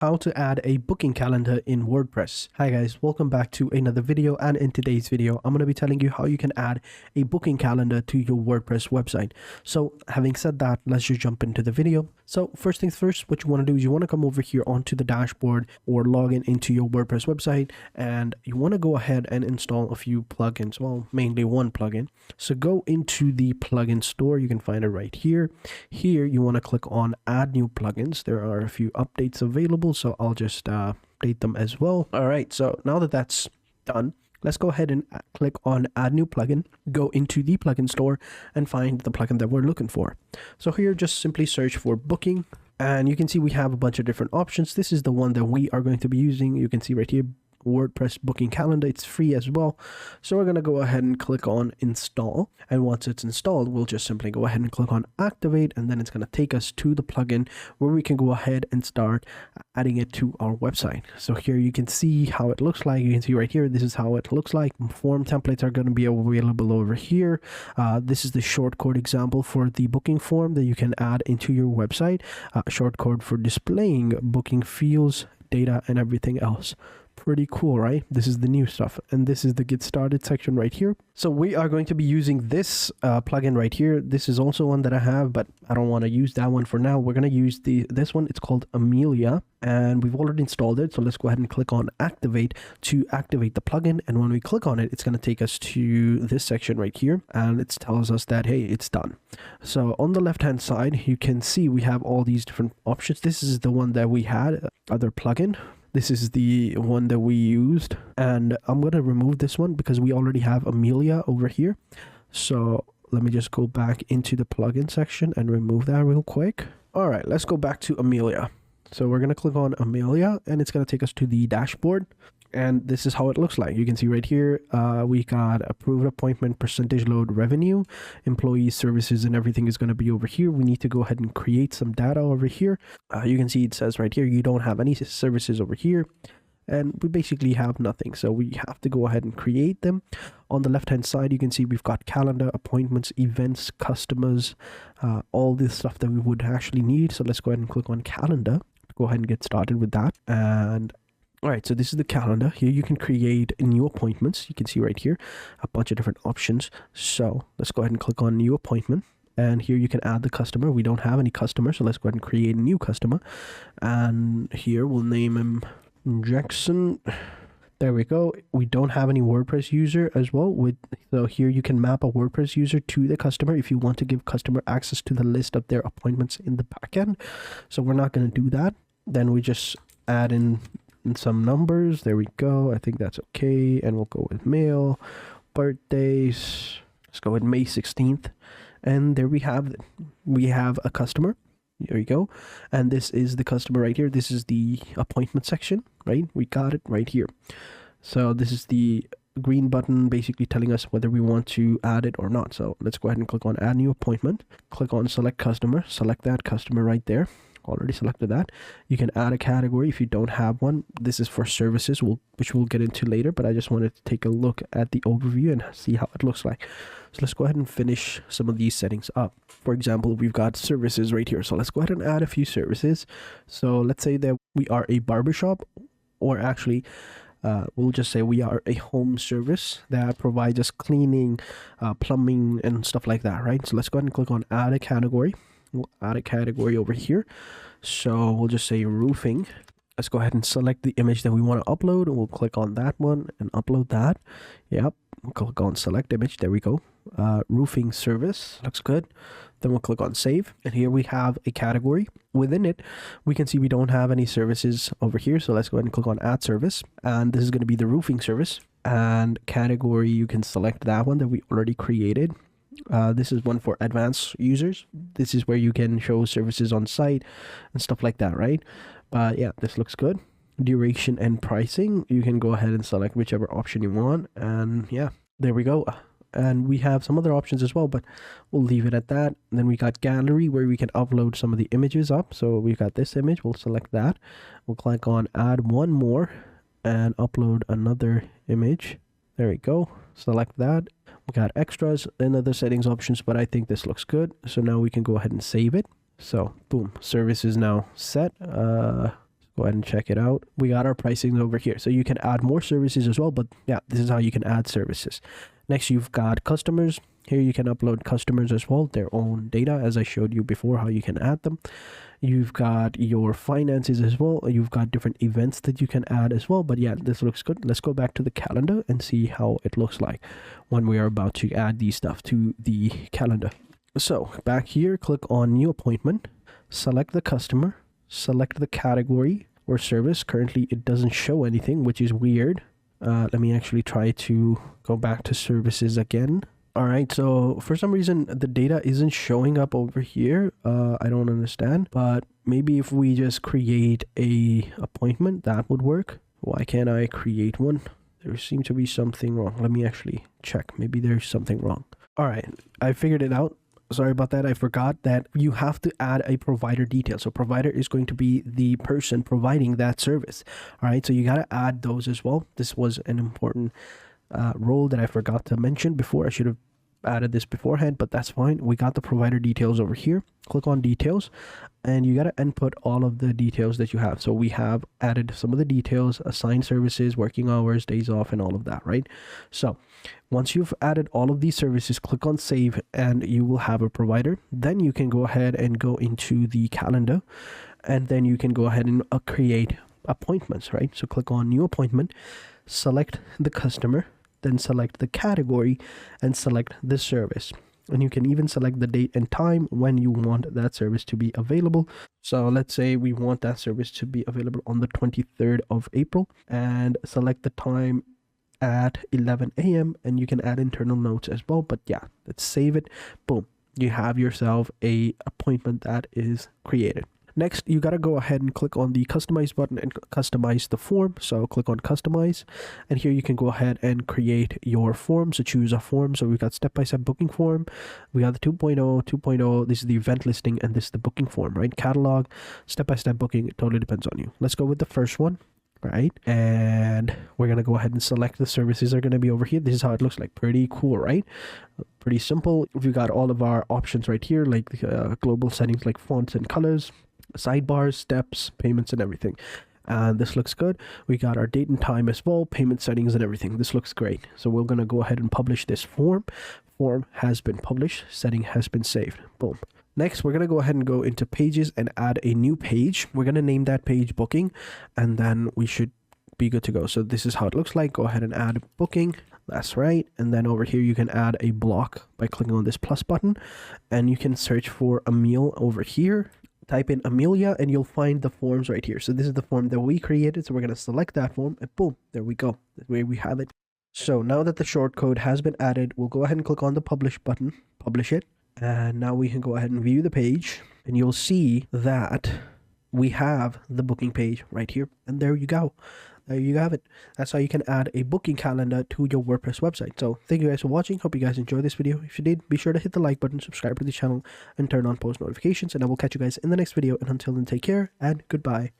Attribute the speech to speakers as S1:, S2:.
S1: How to add a booking calendar in WordPress. Hi guys, welcome back to another video, and in today's video I'm going to be telling you how you can add a booking calendar to your WordPress website. So having said that, let's just jump into the video. So first things first, what you want to do is you want to come over here onto the dashboard or log in into your WordPress website, and you want to go ahead and install a few plugins, well mainly one plugin. So go into the plugin store, you can find it right here. Here you want to click on add new plugins. There are a few updates available, so I'll just update them as well. All right, so now that that's done, let's go ahead and click on add new plugin, go into the plugin store and find the plugin that we're looking for. So here, just simply search for booking, and you can see we have a bunch of different options. This is the one that we are going to be using. You can see right here, WordPress booking calendar. It's free as well. So we're going to go ahead and click on install, and once it's installed, we'll just simply go ahead and click on activate, and then it's going to take us to the plugin where we can go ahead and start adding it to our website. So here you can see how it looks like. You can see right here, this is how it looks like. Form templates are going to be available over here. This is the shortcode example for the booking form that you can add into your website. Shortcode for displaying booking fields, data, and everything else. Pretty cool, right? This is the new stuff, and this is the get started section right here. So we are going to be using this plugin right here. This is also one that I have, but I don't want to use that one for now. We're going to use this one. It's called Amelia, and we've already installed it. So let's go ahead and click on activate to activate the plugin, and when we click on it, it's going to take us to this section right here, and it tells us that hey, it's done. So on the left hand side, you can see we have all these different options. This is the one that we had, other plugin. This is the one that we used, and I'm going to remove this one because we already have Amelia over here. So let me just go back into the plugin section and remove that real quick. All right, let's go back to Amelia. So we're going to click on Amelia, and it's going to take us to the dashboard. And this is how it looks like. You can see right here, we got approved appointment, percentage load, revenue, employees, services, and everything is going to be over here. We need to go ahead and create some data over here. You can see it says right here, you don't have any services over here, and we basically have nothing. So we have to go ahead and create them. On the left hand side, you can see we've got calendar, appointments, events, customers, all this stuff that we would actually need. So let's go ahead and click on calendar. Go ahead and get started with that. And all right, so this is the calendar. Here you can create new appointments. You can see right here a bunch of different options. So let's go ahead and click on new appointment. And here you can add the customer. We don't have any customer, so let's go ahead and create a new customer. And here we'll name him Jackson. There we go. We don't have any WordPress user as well. So here you can map a WordPress user to the customer if you want to give customer access to the list of their appointments in the backend. So we're not going to do that. Then we just add in some numbers. There we go. I think that's okay. And we'll go with mail, birthdays. Let's go with May 16th. And there we have a customer. There you go. And this is the customer right here. This is the appointment section, right? We got it right here. So this is the green button basically telling us whether we want to add it or not. So let's go ahead and click on add new appointment. Click on select customer. Select that customer right there. Already selected that. You can add a category if you don't have one. This is for services, which we'll get into later, but I just wanted to take a look at the overview and see how it looks like. So let's go ahead and finish some of these settings up. For example, we've got services right here. So let's go ahead and add a few services. So let's say that we are a barbershop, or actually we'll just say we are a home service that provides us cleaning, plumbing, and stuff like that, right? So let's go ahead and click on add a category. We'll add a category over here. So we'll just say roofing. Let's go ahead and select the image that we want to upload, and we'll click on that one and upload that. Yep. We'll click on select image. There we go. Roofing service. Looks good. Then we'll click on save. And here we have a category. Within it, we can see we don't have any services over here. So let's go ahead and click on add service. And this is going to be the roofing service. And category, you can select that one that we already created. This is one for advanced users. This is where you can show services on site and stuff like that, right? But yeah, this looks good. Duration and pricing, you can go ahead and select whichever option you want. And yeah, there we go. And we have some other options as well, but we'll leave it at that. And then we got gallery, where we can upload some of the images up. So we've got this image. We'll select that. We'll click on add one more and upload another image. There we go. Select that. We got extras and other settings options, but I think this looks good. So now we can go ahead and save it. So boom, service is now set. Go Go ahead and check it out. We got our pricing over here. So you can add more services as well, but yeah, this is how you can add services. Next, you've got customers. Here you can upload customers as well, their own data, as I showed you before, how you can add them. You've got your finances as well. You've got different events that you can add as well. But yeah, this looks good. Let's go back to the calendar and see how it looks like when we are about to add these stuff to the calendar. So back here, click on new appointment, select the customer, select the category or service. Currently, it doesn't show anything, which is weird. Let me actually try to go back to services again. All right, so for some reason the data isn't showing up over here. I don't understand, but maybe if we just create a appointment, that would work. Why can't I create one? There seems to be something wrong. Let me actually check. Maybe there's something wrong. All right, I figured it out. Sorry about that. I forgot that you have to add a provider detail. So provider is going to be the person providing that service. All right, so you got to add those as well. This was an important role that I forgot to mention before. I should have added this beforehand, but that's fine. We got the provider details over here. Click on details and you got to input all of the details that you have. So we have added some of the details, assigned services, working hours, days off, and all of that, right? So once you've added all of these services, click on save and you will have a provider. Then you can go ahead and go into the calendar and then you can go ahead and create appointments, right? So click on new appointment, select the customer, then select the category and select the service. And you can even select the date and time when you want that service to be available. So let's say we want that service to be available on the 23rd of April and select the time at 11 a.m. and you can add internal notes as well. But yeah, let's save it. Boom. You have yourself a appointment that is created. Next, you got to go ahead and click on the customize button and customize the form. So click on customize and here you can go ahead and create your form. So choose a form. So we've got step-by-step booking form. We got the 2.0. This is the event listing and this is the booking form, right? Catalog, step-by-step booking. It totally depends on you. Let's go with the first one. Right, and we're gonna go ahead and select the services are gonna be over here. This is how it looks like. Pretty cool, right? Pretty simple. We've got all of our options right here, like global settings like fonts and colors, sidebars, steps, payments, and everything. And this looks good. We got our date and time as well, payment settings and everything. This looks great. So we're gonna go ahead and publish this form. Form has been published, setting has been saved. Boom. Next, we're going to go ahead and go into pages and add a new page. We're going to name that page booking, and then we should be good to go. So this is how it looks like. Go ahead and add booking. That's right. And then over here, you can add a block by clicking on this plus button, and you can search for a meal over here. Type in Amelia and you'll find the forms right here. So this is the form that we created. So we're going to select that form and boom, there we go. There we have it. So now that the shortcode has been added, we'll go ahead and click on the publish button, publish it. And now we can go ahead and view the page and you'll see that we have the booking page right here. And there you go. There you have it. That's how you can add a booking calendar to your WordPress website. So thank you guys for watching. Hope you guys enjoyed this video. If you did, be sure to hit the like button, subscribe to the channel, and turn on post notifications. And I will catch you guys in the next video. And until then, take care and goodbye.